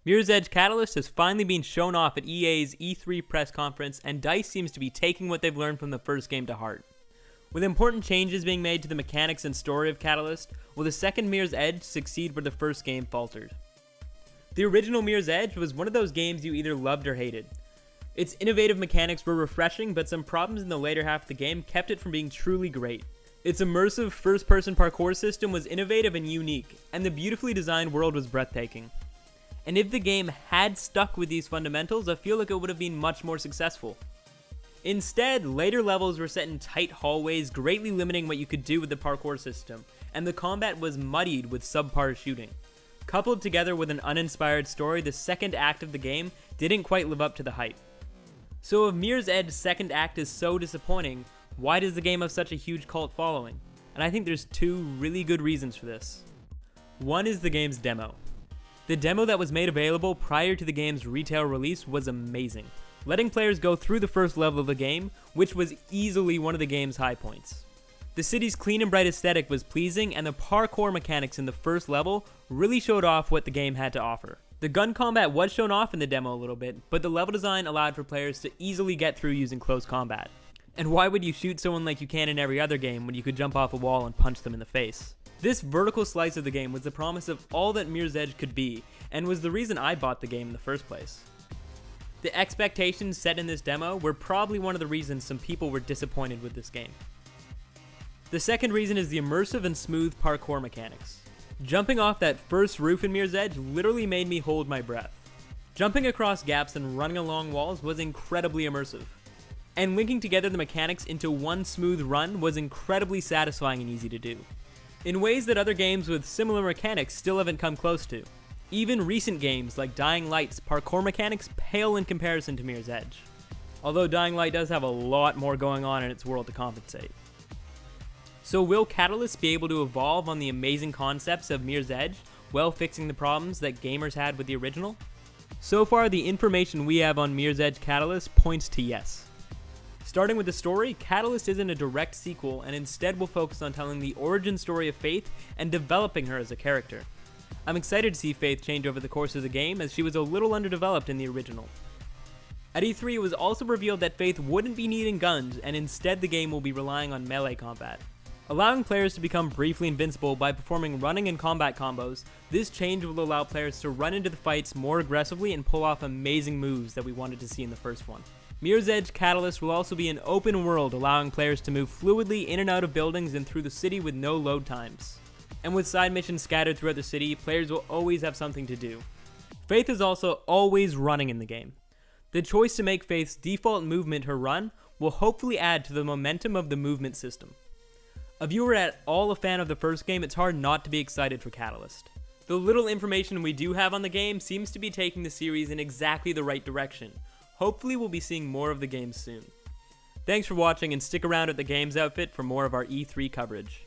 Mirror's Edge Catalyst has finally been shown off at EA's E3 press conference, and DICE seems to be taking what they've learned from the first game to heart. With important changes being made to the mechanics and story of Catalyst, will the second Mirror's Edge succeed where the first game faltered? The original Mirror's Edge was one of those games you either loved or hated. Its innovative mechanics were refreshing, but some problems in the later half of the game kept it from being truly great. Its immersive first-person parkour system was innovative and unique, and the beautifully designed world was breathtaking. And if the game had stuck with these fundamentals, I feel like it would have been much more successful. Instead, later levels were set in tight hallways, greatly limiting what you could do with the parkour system, and the combat was muddied with subpar shooting. Coupled together with an uninspired story, the second act of the game didn't quite live up to the hype. So if Mirror's Edge's second act is so disappointing, why does the game have such a huge cult following? And I think there's two really good reasons for this. One is the game's demo. The demo that was made available prior to the game's retail release was amazing, letting players go through the first level of the game, which was easily one of the game's high points. The city's clean and bright aesthetic was pleasing, and the parkour mechanics in the first level really showed off what the game had to offer. The gun combat was shown off in the demo a little bit, but the level design allowed for players to easily get through using close combat. And why would you shoot someone like you can in every other game when you could jump off a wall and punch them in the face? This vertical slice of the game was the promise of all that Mirror's Edge could be, and was the reason I bought the game in the first place. The expectations set in this demo were probably one of the reasons some people were disappointed with this game. The second reason is the immersive and smooth parkour mechanics. Jumping off that first roof in Mirror's Edge literally made me hold my breath. Jumping across gaps and running along walls was incredibly immersive. And linking together the mechanics into one smooth run was incredibly satisfying and easy to do, in ways that other games with similar mechanics still haven't come close to. Even recent games like Dying Light's parkour mechanics pale in comparison to Mirror's Edge, although Dying Light does have a lot more going on in its world to compensate. So will Catalyst be able to evolve on the amazing concepts of Mirror's Edge while fixing the problems that gamers had with the original? So far, the information we have on Mirror's Edge Catalyst points to yes. Starting with the story, Catalyst isn't a direct sequel, and instead will focus on telling the origin story of Faith and developing her as a character. I'm excited to see Faith change over the course of the game, as she was a little underdeveloped in the original. At E3, it was also revealed that Faith wouldn't be needing guns, and instead the game will be relying on melee combat. Allowing players to become briefly invincible by performing running and combat combos, this change will allow players to run into the fights more aggressively and pull off amazing moves that we wanted to see in the first one. Mirror's Edge Catalyst will also be an open world, allowing players to move fluidly in and out of buildings and through the city with no load times. And with side missions scattered throughout the city, players will always have something to do. Faith is also always running in the game. The choice to make Faith's default movement her run will hopefully add to the momentum of the movement system. If you were at all a fan of the first game, it's hard not to be excited for Catalyst. The little information we do have on the game seems to be taking the series in exactly the right direction. Hopefully we'll be seeing more of the game soon. Thanks for watching, and stick around at The Games Outfit for more of our E3 coverage.